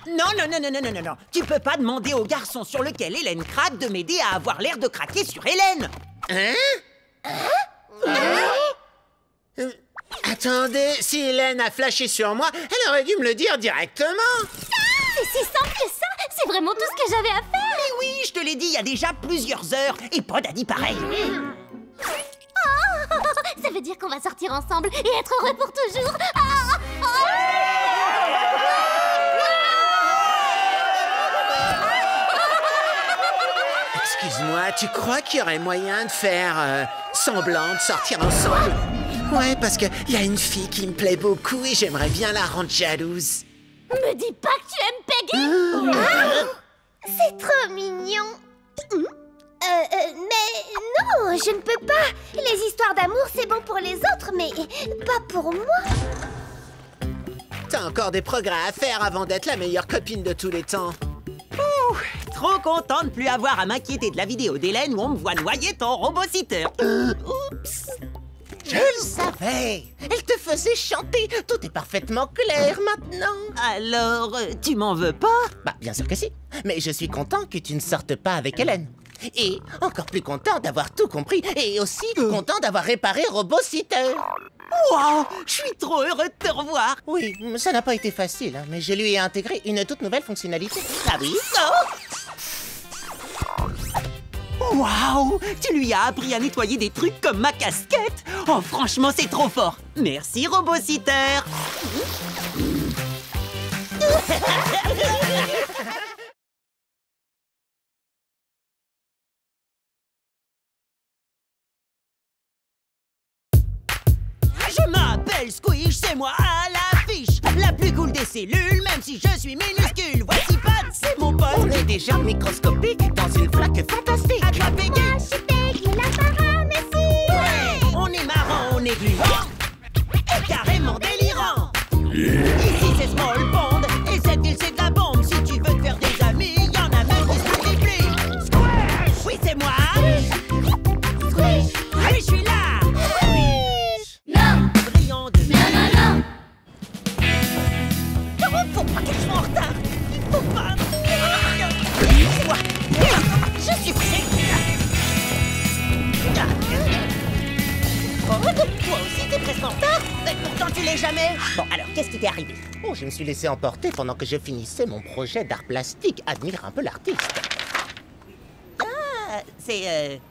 Non. Tu peux pas demander au garçon sur lequel Hélène craque de m'aider à avoir l'air de craquer sur Hélène. Attendez, si Hélène a flashé sur moi, elle aurait dû me le dire directement. C'est si simple que ça. C'est vraiment tout ce que j'avais à faire. Mais oui, je te l'ai dit il y a déjà plusieurs heures, et Pod a dit pareil. Oh, ça veut dire qu'on va sortir ensemble et être heureux pour toujours. Excuse-moi, tu crois qu'il y aurait moyen de faire semblant de sortir ensemble? Ouais, parce qu'il y a une fille qui me plaît beaucoup et j'aimerais bien la rendre jalouse. Me dis pas que tu aimes Peggy. C'est trop mignon. Mais non, je ne peux pas. Les histoires d'amour, c'est bon pour les autres, mais pas pour moi. T'as encore des progrès à faire avant d'être la meilleure copine de tous les temps. Trop content de plus avoir à m'inquiéter de la vidéo d'Hélène où on me voit noyer ton robot-sitter. Oups! Je le savais! Elle te faisait chanter! Tout est parfaitement clair maintenant! Alors, tu m'en veux pas? Bah, bien sûr que si. Mais je suis content que tu ne sortes pas avec Hélène. Et encore plus content d'avoir tout compris. Et aussi content d'avoir réparé Robot-Sitter. Wow! Je suis trop heureux de te revoir! Oui, ça n'a pas été facile, hein, mais je lui ai intégré une toute nouvelle fonctionnalité. Ah oui? Waouh! Tu lui as appris à nettoyer des trucs comme ma casquette? Oh, franchement, c'est trop fort! Merci, Robositter! Je m'appelle Squish, c'est moi à l'affiche. La plus cool des cellules, même si je suis minuscule. Voici Pat, c'est mon pote. On est déjà microscopique dans une flaque fantastique. Attrapez Guy. Je suis Peggy, l'apparat, merci. Ouais. On est marrant, on est gluant et carrément délirant. Ici c'est Small Pond et cette ville c'est de la bombe. Si tu veux te faire des amis, y'en a même qui se multiplient. Squish! Oui, c'est moi. Squish. Oui, je suis là. Non. Brillant de Non, non, non. Faut pas que je sois en retard. Il faut pas. C'est moi. Je suis prêt. Oh, toi aussi t'es presque en retard. Mais pourtant tu l'es jamais. Bon, alors qu'est-ce qui t'est arrivé? Oh, je me suis laissé emporter pendant que je finissais mon projet d'art plastique. Admire un peu l'artiste. Ah, c'est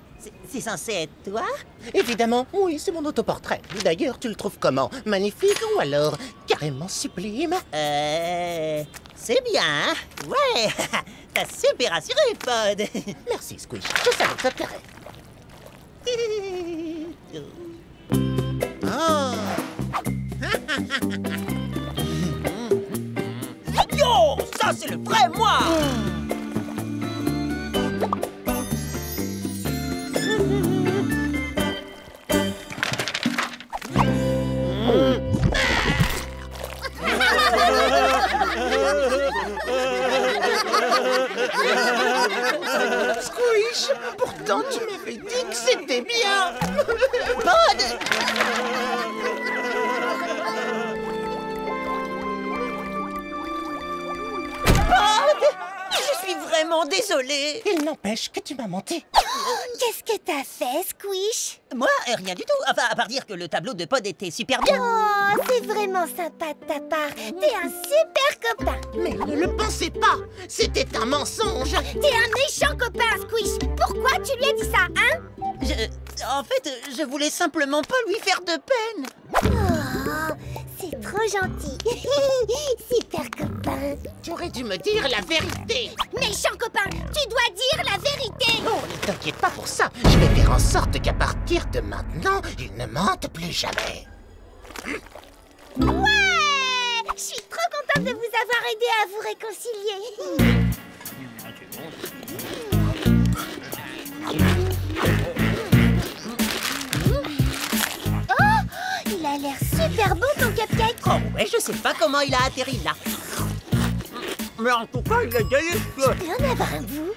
censé être toi? Évidemment, oui, c'est mon autoportrait. D'ailleurs, tu le trouves comment? Magnifique ou alors carrément sublime? C'est bien. Ouais, t'as super assuré, Pod. Merci, Squish. Je savais que ça te plairait. Yo, ça c'est le vrai moi. Squish, pourtant tu m'avais dit que c'était bien. Pod. Je suis vraiment désolée. Il n'empêche que tu m'as menti. Qu'est-ce que t'as fait, Squish? Moi, rien du tout. Enfin, à part dire que le tableau de Pod était super bien. Oh, c'est vraiment sympa de ta part. T'es un super copain. Mais ne le pensez pas, c'était un mensonge. T'es un méchant copain, Squish. Pourquoi tu lui as dit ça, hein? En fait, je voulais simplement pas lui faire de peine. Oh, c'est trop gentil. Super copain. Tu aurais dû me dire la vérité. Méchant copain, tu dois dire la vérité. Oh, ne t'inquiète pas pour ça. Je vais faire en sorte qu'à partir de maintenant, il ne mente plus jamais. Ouais! Je suis trop contente de vous avoir aidé à vous réconcilier. Oh, il a l'air super bon ton cupcake. Oh ouais, je sais pas comment il a atterri là. Mais en tout cas, il est délicieux. Tu peux en avoir un bout?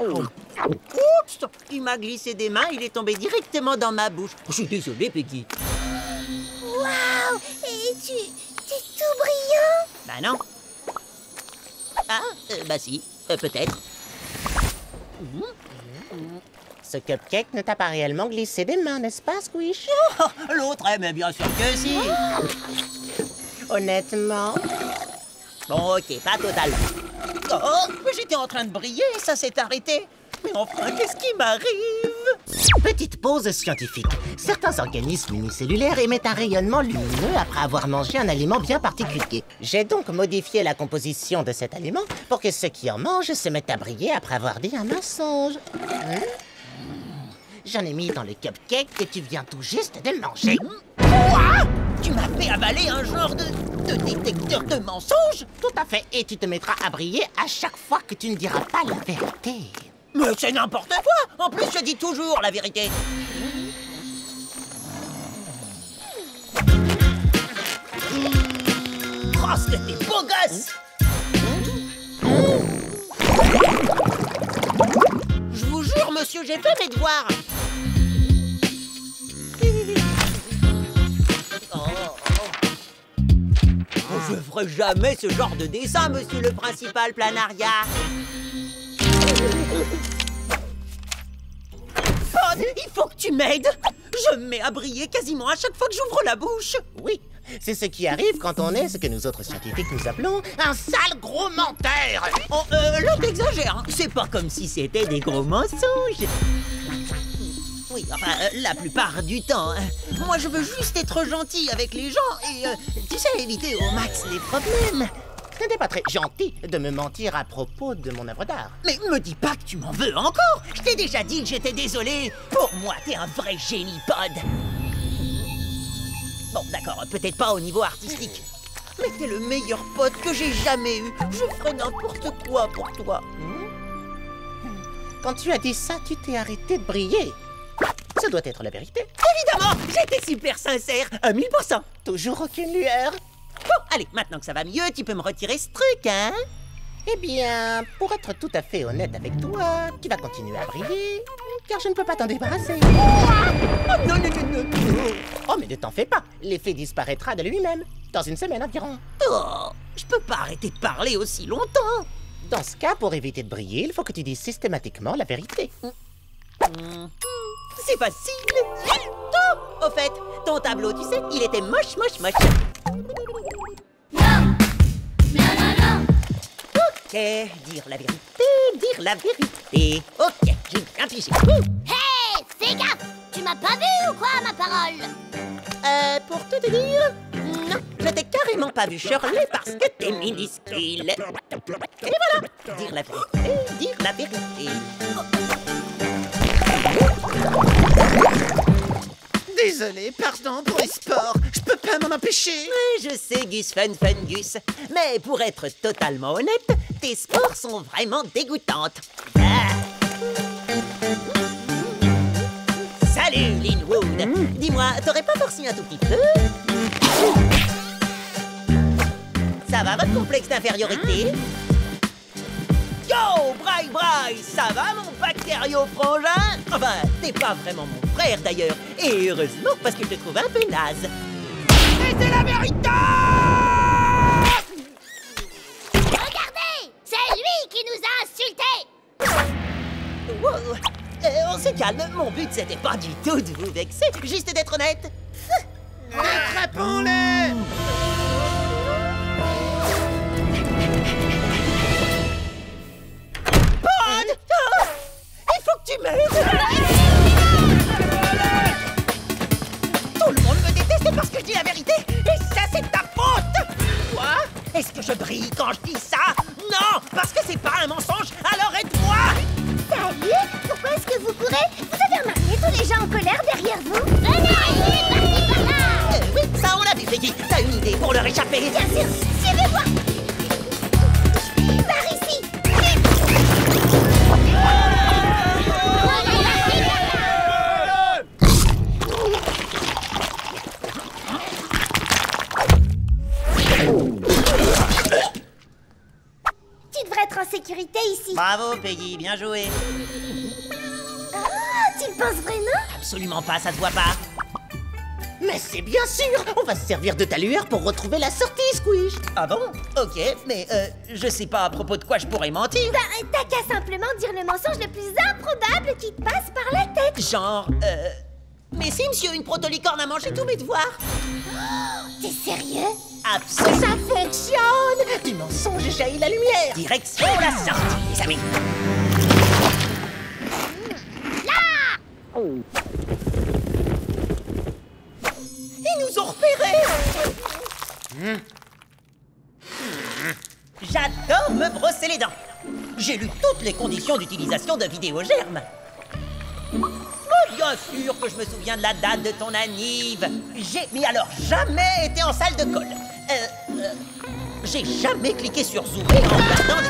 Oups! Il m'a glissé des mains, il est tombé directement dans ma bouche. Je suis désolé, Peggy. Waouh! Et t'es tout brillant. Bah non. Ah, bah si, peut-être. Ce cupcake ne t'a pas réellement glissé des mains, n'est-ce pas, Squish? Oh, l'autre, mais bien sûr que si. Honnêtement. Bon, ok, pas totalement. Oh, mais j'étais en train de briller et ça s'est arrêté. Mais enfin, qu'est-ce qui m'arrive? Petite pause scientifique. Certains organismes unicellulaires émettent un rayonnement lumineux après avoir mangé un aliment bien particulier. J'ai donc modifié la composition de cet aliment pour que ceux qui en mangent se mettent à briller après avoir dit un mensonge. J'en ai mis dans le cupcake que tu viens tout juste de manger. Quoi? Tu m'as fait avaler un genre de détecteur de mensonges? Tout à fait. Et tu te mettras à briller à chaque fois que tu ne diras pas la vérité. Mais c'est n'importe quoi! En plus, je dis toujours la vérité. Oh, ce que t'es beau gosse! Je vous jure, monsieur, j'ai fait mes devoirs. Je ferai jamais ce genre de dessin, monsieur le principal Planaria. Pod, il faut que tu m'aides. Je me mets à briller quasiment à chaque fois que j'ouvre la bouche. Oui, c'est ce qui arrive quand on est ce que nous autres scientifiques nous appelons un sale gros menteur. Oh, là t'exagères, hein. C'est pas comme si c'était des gros mensonges. Oui, enfin, la plupart du temps. Hein. Moi, je veux juste être gentil avec les gens et, tu sais, éviter au max les problèmes. Ce n'est pas très gentil de me mentir à propos de mon œuvre d'art. Mais me dis pas que tu m'en veux encore. Je t'ai déjà dit que j'étais désolé. Pour moi, t'es un vrai génie, Pod. Bon, d'accord, peut-être pas au niveau artistique. Mais t'es le meilleur pote que j'ai jamais eu. Je ferais n'importe quoi pour toi. Quand tu as dit ça, tu t'es arrêté de briller. Ça doit être la vérité. Évidemment, j'étais super sincère, à 1000%. Toujours aucune lueur. Bon, allez, maintenant que ça va mieux, tu peux me retirer ce truc, hein? Eh bien, pour être tout à fait honnête avec toi, tu vas continuer à briller, car je ne peux pas t'en débarrasser. Oh, non, non, non, non, non. Oh, mais ne t'en fais pas, l'effet disparaîtra de lui-même, dans une semaine environ. Oh, je peux pas arrêter de parler aussi longtemps. Dans ce cas, pour éviter de briller, il faut que tu dises systématiquement la vérité. C'est facile. Oh, au fait, ton tableau, tu sais, il était moche, moche, moche. Non! Non, non, non! Ok, dire la vérité. Ok, j'ai bien pigé. Hey! Fais gaffe! Tu m'as pas vu ou quoi, ma parole? Pour tout te dire, non, je t'ai carrément pas vu, Shirley, parce que t'es minuscule. Et voilà, dire la vérité. Désolé, pardon pour les sports. Je peux pas m'en empêcher. Je sais, Gus Gus. Mais pour être totalement honnête, tes sports sont vraiment dégoûtantes. Salut, Linwood. Dis-moi, t'aurais pas forcé un tout petit peu? Ça va, votre complexe d'infériorité? Yo, Braille, ça va, mon bactério frangin? Enfin, t'es pas vraiment mon frère, d'ailleurs. Et heureusement, parce que je te trouve un peu naze. Mais c'est la vérité! Regardez! C'est lui qui nous a insultés! Wow. On se calme, mon but c'était pas du tout de vous vexer, juste d'être honnête. Attrapons-les! Pod! Il faut que tu m'aides! Tout le monde me déteste parce que je dis la vérité, et ça c'est ta faute! Quoi? Est-ce que je brille quand je dis ça? Non, parce que c'est pas un mensonge, alors aide-moi! Salut! Pourquoi est-ce que vous courez? Vous avez remarqué tous les gens en colère derrière vous? Venez, parti par là! Oui, ça on l'a vu, Peggy. T'as une idée pour leur échapper? Bien sûr! Suivez-moi! Par ici! Tu devrais être en sécurité ici. Bravo, Peggy, bien joué. Ah, tu le penses vraiment? Absolument pas, ça se voit pas. Mais c'est bien sûr! On va se servir de ta lueur pour retrouver la sortie, Squish! Ah bon? Ok, mais je sais pas à propos de quoi je pourrais mentir. Ben, t'as qu'à simplement dire le mensonge le plus improbable qui te passe par la tête. Genre, mais si, monsieur, une protolicorne a mangé tous mes devoirs. T'es sérieux? Absolument. Ça fonctionne! Du mensonge jaillit la lumière! Direction la sortie, les amis. Ils nous ont repérés. J'adore me brosser les dents. J'ai lu toutes les conditions d'utilisation de Vidéogerm. Bien sûr que je me souviens de la date de ton anniv. J'ai, mais alors, jamais été en salle de colle. J'ai jamais cliqué sur zoomer en regardant les...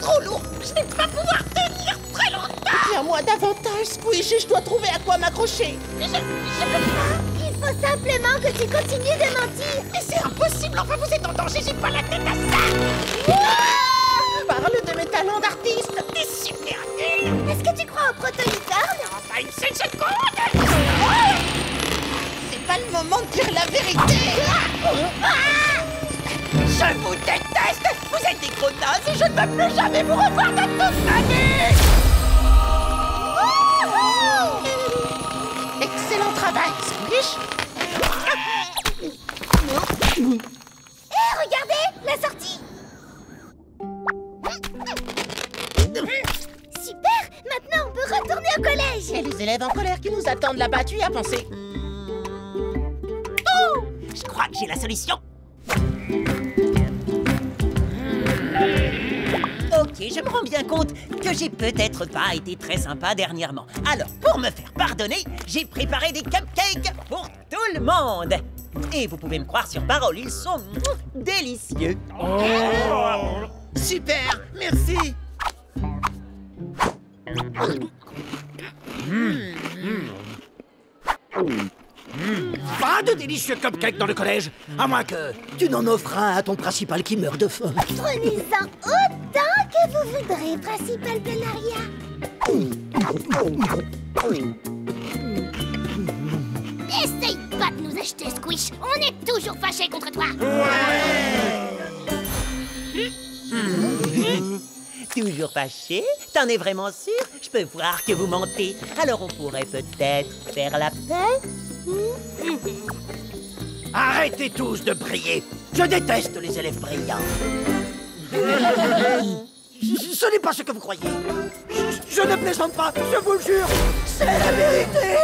Trop lourd. Je vais pas pouvoir tenir très longtemps. Tiens-moi davantage, Squish, et je dois trouver à quoi m'accrocher. Je peux pas. Il faut simplement que tu continues de mentir. Mais c'est impossible. Enfin, vous êtes en danger. J'ai pas la tête à ça. Parle de mes talents d'artiste. T'es super nul. Est-ce que tu crois au protolicorne? Enfin, une seule seconde. C'est pas le moment de dire la vérité. Je vous déteste. Vous êtes des gros nazes et je ne veux plus jamais vous revoir de toute ma vie. Squish. Hé, regardez, la sortie. Super, maintenant on peut retourner au collège. Et les élèves en colère qui nous attendent là-bas, tu y as pensé? Oh, je crois que j'ai la solution. Ok, je me rends bien compte que j'ai peut-être pas été très sympa dernièrement. Alors, pour me faire pardonner, j'ai préparé des cupcakes pour tout le monde. Et vous pouvez me croire sur parole, ils sont délicieux. Super, merci. Pas de délicieux cupcakes dans le collège, à moins que tu n'en offres un à ton principal qui meurt de faim. Prenez-en autant que vous voudrez, principal Bellaria. Essaye pas de nous acheter, Squish. On est toujours fâchés contre toi. Toujours fâché? T'en es vraiment sûr? Je peux voir que vous mentez. Alors on pourrait peut-être faire la paix? Arrêtez tous de briller. Je déteste les élèves brillants. Ce n'est pas ce que vous croyez. Je ne plaisante pas, je vous le jure. C'est la vérité.